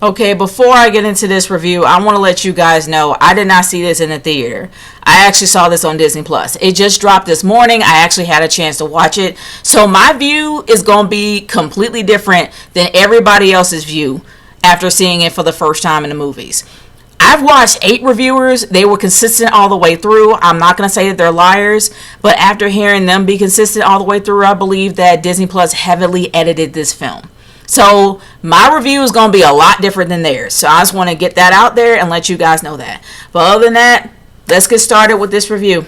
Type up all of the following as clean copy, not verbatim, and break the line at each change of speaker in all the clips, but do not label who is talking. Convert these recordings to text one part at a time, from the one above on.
Okay, before I get into this review, I want to let you guys know I did not see this in the theater. I actually saw this on Disney Plus. It just dropped this morning. I actually had a chance to watch it. So my view is going to be completely different than everybody else's view after seeing it for the first time in the movies. I've watched 8 reviewers. They were consistent all the way through. I'm not going to say that they're liars, but after hearing them be consistent all the way through, I believe that Disney Plus heavily edited this film. So my review is going to be a lot different than theirs. So I just want to get that out there and let you guys know that. But other than that, let's get started with this review.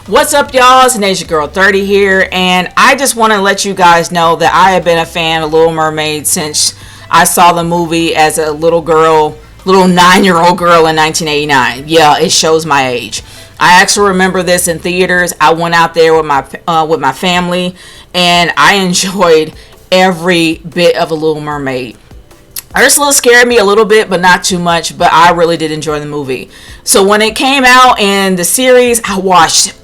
What's up, y'all? It's TheNaturegirl30 here, and I just want to let you guys know that I have been a fan of Little Mermaid since I saw the movie as a little 9-year-old girl in 1989. Yeah, it shows my age. I actually remember this in theaters. I went out there with my family, and I enjoyed every bit of The Little Mermaid. Ursula scared me a little bit, but not too much, but I really did enjoy the movie. So when it came out in the series, I watched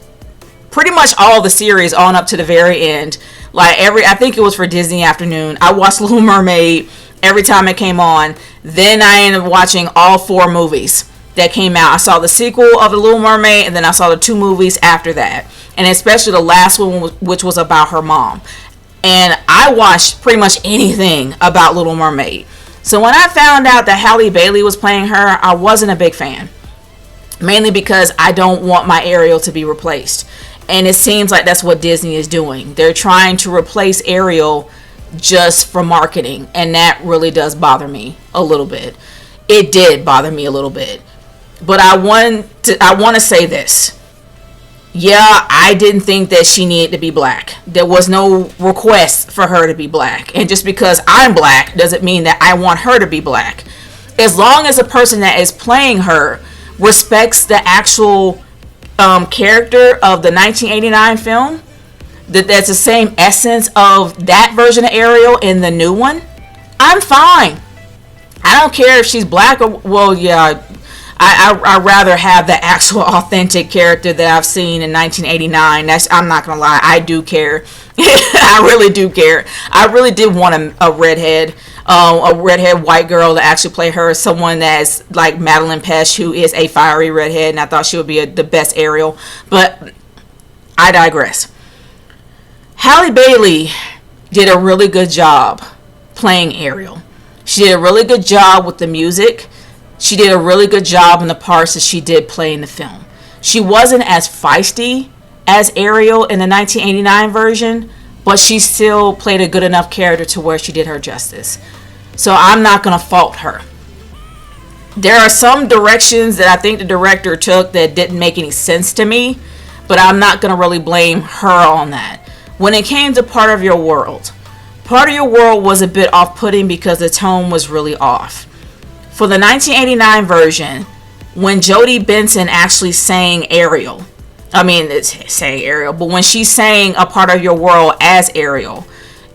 pretty much all the series on up to the very end. I think it was for Disney Afternoon. I watched Little Mermaid every time it came on. Then I ended up watching all 4 movies that came out. I saw the sequel of The Little Mermaid, and then I saw the 2 movies after that. And especially the last one, which was about her mom. And I watched pretty much anything about Little Mermaid. So when I found out that Halle Bailey was playing her, I wasn't a big fan. Mainly because I don't want my Ariel to be replaced. And it seems like that's what Disney is doing. They're trying to replace Ariel just for marketing. And that really does bother me a little bit. It did bother me a little bit. But I want to say this. Yeah, I didn't think that she needed to be black. There was no request for her to be black. And just because I'm black doesn't mean that I want her to be black. As long as the person that is playing her respects the actual character of the 1989 film, that's the same essence of that version of Ariel in the new one, I'm fine. I don't care if she's black or, well, yeah, I'd rather have the actual authentic character that I've seen in 1989. I'm not gonna lie, I do care. I really do care. I really did want a redhead white girl to actually play her, someone that's like Madeline Pesh, who is a fiery redhead, and I thought she would be the best Ariel. But I digress. Halle Bailey did a really good job playing Ariel. She did a really good job with the music. She did a really good job in the parts that she did play in the film. She wasn't as feisty as Ariel in the 1989 version, but she still played a good enough character to where she did her justice. So I'm not going to fault her. There are some directions that I think the director took that didn't make any sense to me, but I'm not going to really blame her on that. When it came to Part of Your World was a bit off-putting because the tone was really off. For the 1989 version, when Jodie Benson actually sang Ariel, but when she sang A Part of Your World as Ariel,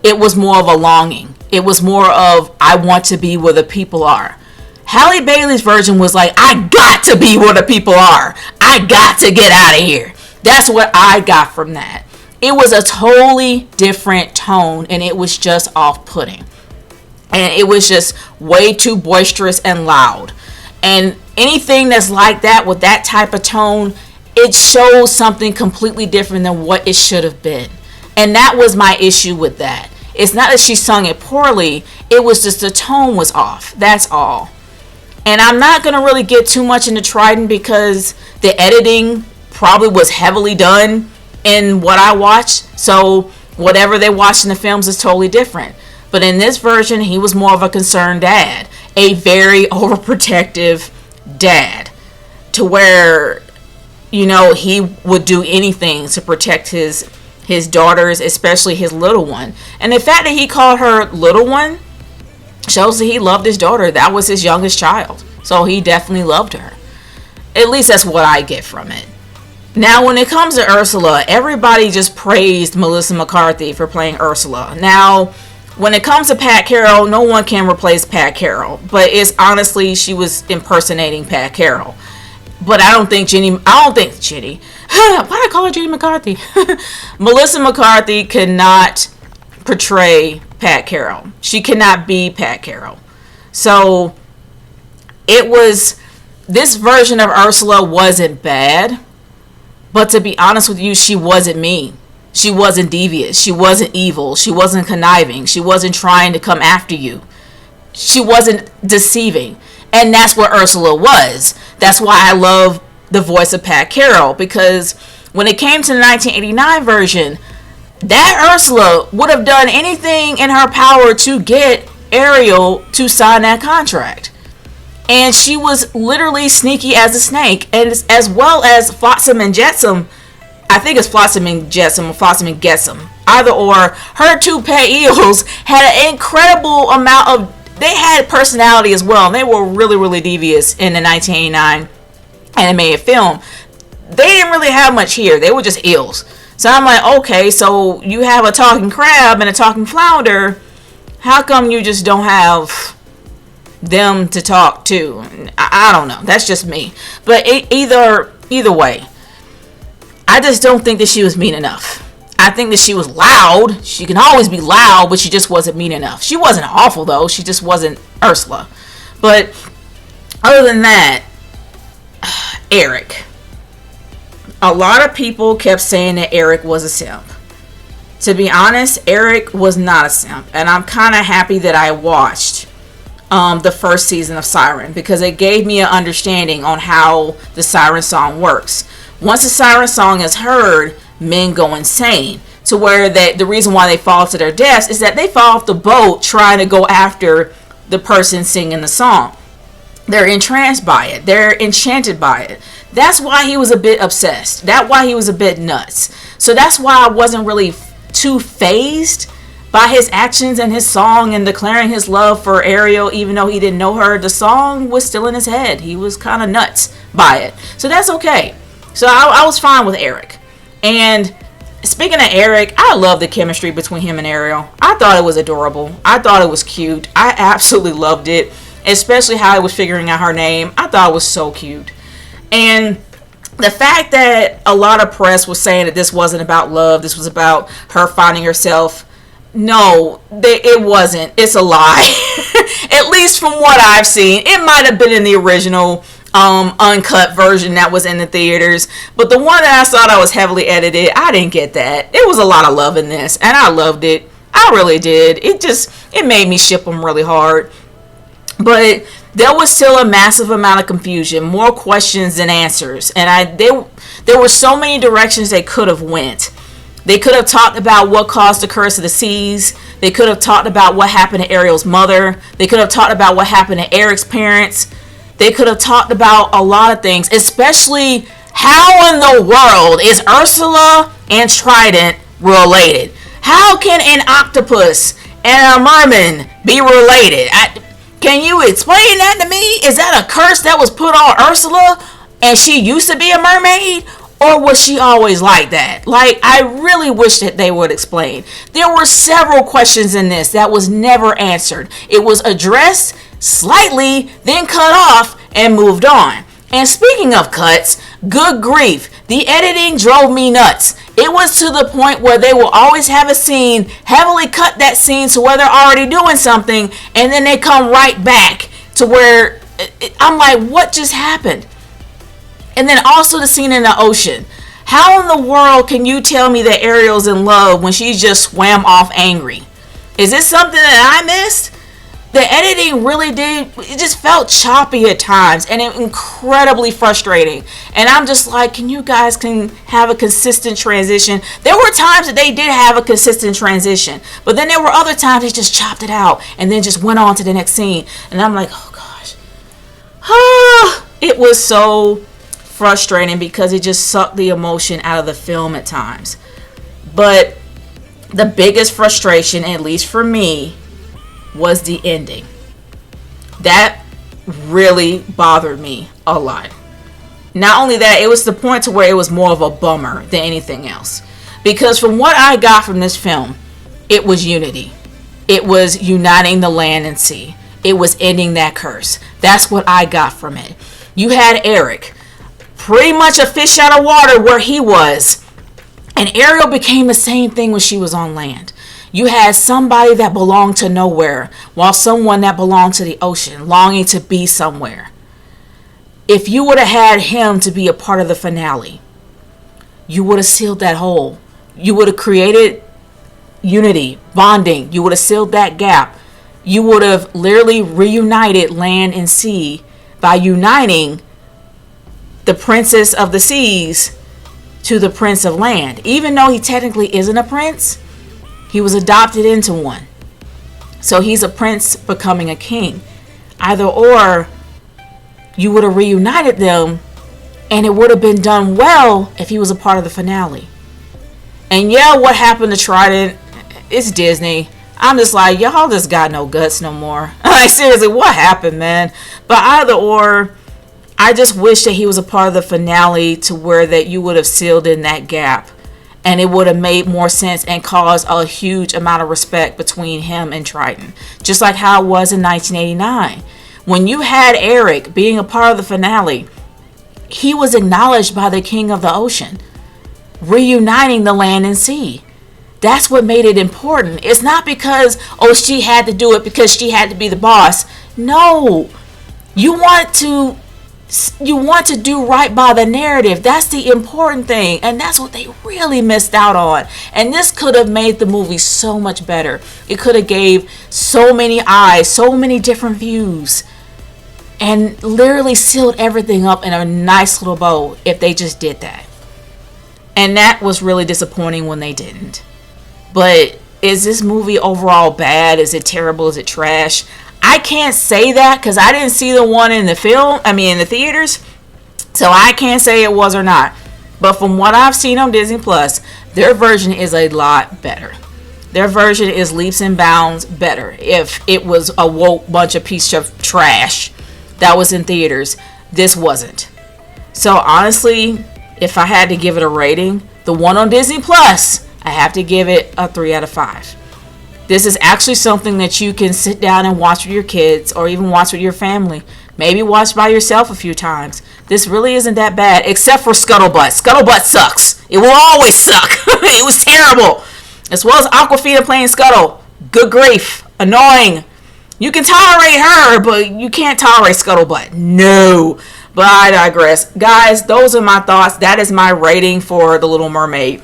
it was more of a longing. It was more of, I want to be where the people are. Halle Bailey's version was like, I got to be where the people are. I got to get out of here. That's what I got from that. It was a totally different tone, and it was just off-putting. And it was just way too boisterous and loud. And anything that's like that with that type of tone, it shows something completely different than what it should have been. And that was my issue with that. It's not that she sung it poorly. It was just the tone was off. That's all. And I'm not going to really get too much into Trident because the editing probably was heavily done in what I watched. So whatever they watched in the films is totally different. But in this version, he was more of a concerned dad. A very overprotective dad. To where, he would do anything to protect his his daughters, especially his little one. And the fact that he called her little one shows that he loved his daughter. That was his youngest child. So he definitely loved her. At least that's what I get from it. Now, when it comes to Ursula, everybody just praised Melissa McCarthy for playing Ursula. Now, when it comes to Pat Carroll, no one can replace Pat Carroll. But it's honestly, she was impersonating Pat Carroll. But I don't think Jenny, why did I call her Jenny McCarthy? Melissa McCarthy cannot portray Pat Carroll. She cannot be Pat Carroll. So, this version of Ursula wasn't bad. But to be honest with you, she wasn't mean. She wasn't devious. She wasn't evil. She wasn't conniving. She wasn't trying to come after you. She wasn't deceiving. And that's what Ursula was. That's why I love the voice of Pat Carroll. Because when it came to the 1989 version, that Ursula would have done anything in her power to get Ariel to sign that contract. And she was literally sneaky as a snake, and as well as Flotsam and Jetsam. I think it's Flotsam and Jetsam or Flotsam and Getsam. Either or, her two pet eels had an incredible amount of, they had personality as well. And they were really, really devious in the 1989 animated film. They didn't really have much here. They were just eels. So I'm like, okay, so you have a talking crab and a talking flounder. How come you just don't have them to talk to? I don't know. That's just me. But either way, I just don't think that she was mean enough. I think that she was loud. She can always be loud, but she just wasn't mean enough. She wasn't awful, though. She just wasn't Ursula. But other than that, Eric. A lot of people kept saying that Eric was a simp. To be honest, Eric was not a simp. And I'm kind of happy that I watched the first season of Siren, because it gave me an understanding on how the Siren song works. Once the Siren song is heard, men go insane, to where that the reason why they fall to their deaths is that they fall off the boat trying to go after the person singing the song. They're entranced by it. They're enchanted by it. That's why he was a bit obsessed. That's why he was a bit nuts. So that's why I wasn't really too fazed by his actions and his song and declaring his love for Ariel, even though he didn't know her. The song was still in his head. He was kind of nuts by it. So that's okay. So I was fine with Eric. And speaking of Eric, I love the chemistry between him and Ariel. I thought it was adorable. I thought it was cute. I absolutely loved it. Especially how he was figuring out her name. I thought it was so cute. And the fact that a lot of press was saying that this wasn't about love, this was about her finding herself. No, it wasn't. It's a lie. At least from what I've seen. It might have been in the original uncut version that was in the theaters. But the one that I saw that was heavily edited, I didn't get that. There was a lot of love in this. And I loved it. I really did. It made me ship them really hard. But there was still a massive amount of confusion, more questions than answers, and there were so many directions they could have went. They could have talked about what caused the curse of the seas. They could have talked about what happened to Ariel's mother. They could have talked about what happened to Eric's parents. They could have talked about a lot of things, especially how in the world is Ursula and Trident related? How can an octopus and a merman be related? Can you explain that to me? Is that a curse that was put on Ursula and she used to be a mermaid? Or was she always like that? Like, I really wish that they would explain. There were several questions in this that was never answered. It was addressed slightly, then cut off, and moved on. And speaking of cuts, good grief, the editing drove me nuts. It was to the point where they will always have a scene, heavily cut that scene to where they're already doing something, and then they come right back to where I'm like, what just happened? And then also the scene in the ocean. How in the world can you tell me that Ariel's in love when she just swam off angry? Is this something that I missed? The editing really did, it just felt choppy at times and incredibly frustrating. And I'm just like, can you guys have a consistent transition? There were times that they did have a consistent transition, but then there were other times they just chopped it out and then just went on to the next scene. And I'm like, oh gosh. It was so frustrating because it just sucked the emotion out of the film at times. But the biggest frustration, at least for me, was the ending. That really bothered me a lot. Not only that, it was the point to where it was more of a bummer than anything else. Because from what I got from this film, it was unity. It was uniting the land and sea. It was ending that curse. That's what I got from it. You had Eric, pretty much a fish out of water where he was. And Ariel became the same thing when she was on land. You had somebody that belonged to nowhere, while someone that belonged to the ocean, longing to be somewhere. If you would have had him to be a part of the finale, you would have sealed that hole. You would have created unity, bonding. You would have sealed that gap. You would have literally reunited land and sea by uniting the princess of the seas to the prince of land. Even though he technically isn't a prince, he was adopted into one. So he's a prince becoming a king. Either or, you would have reunited them, and it would have been done well if he was a part of the finale. And yeah, what happened to Trident? It's Disney. I'm just like, y'all just got no guts no more. Like, seriously, what happened, man? But either or, I just wish that he was a part of the finale to where that you would have sealed in that gap. And it would have made more sense and caused a huge amount of respect between him and Triton. Just like how it was in 1989. When you had Eric being a part of the finale, he was acknowledged by the king of the ocean, reuniting the land and sea. That's what made it important. It's not because, oh, she had to do it because she had to be the boss. No. You want to do right by the narrative. That's the important thing. And that's what they really missed out on. And this could have made the movie so much better. It could have gave so many eyes, so many different views, and literally sealed everything up in a nice little bow if they just did that. And that was really disappointing when they didn't. But is this movie overall bad? Is it terrible? Is it trash? I can't say that because I didn't see the one in the theaters. So I can't say it was or not. But from what I've seen on Disney Plus, their version is a lot better. Their version is leaps and bounds better. If it was a woke bunch of piece of trash that was in theaters, this wasn't. So honestly, if I had to give it a rating, the one on Disney Plus, I have to give it a 3 out of 5. This is actually something that you can sit down and watch with your kids or even watch with your family. Maybe watch by yourself a few times. This really isn't that bad, except for Scuttlebutt. Scuttlebutt sucks. It will always suck. It was terrible. As well as Aquafina playing Scuttle. Good grief. Annoying. You can tolerate her, but you can't tolerate Scuttlebutt. No. But I digress. Guys, those are my thoughts. That is my rating for The Little Mermaid.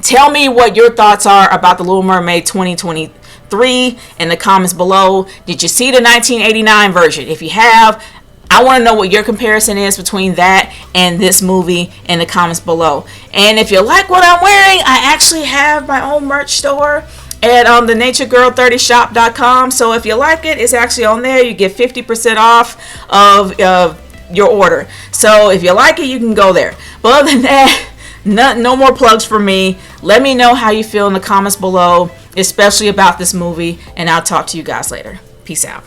Tell me what your thoughts are about The Little Mermaid 2023 in the comments below. Did you see the 1989 version? If you have, I want to know what your comparison is between that and this movie in the comments below. And if you like what I'm wearing, I actually have my own merch store at TheNaturegirl30's.com. So if you like it, it's actually on there. You get 50% off of your order. So if you like it, you can go there. But other than that, no more plugs for me. Let me know how you feel in the comments below, especially about this movie, and I'll talk to you guys later. Peace out.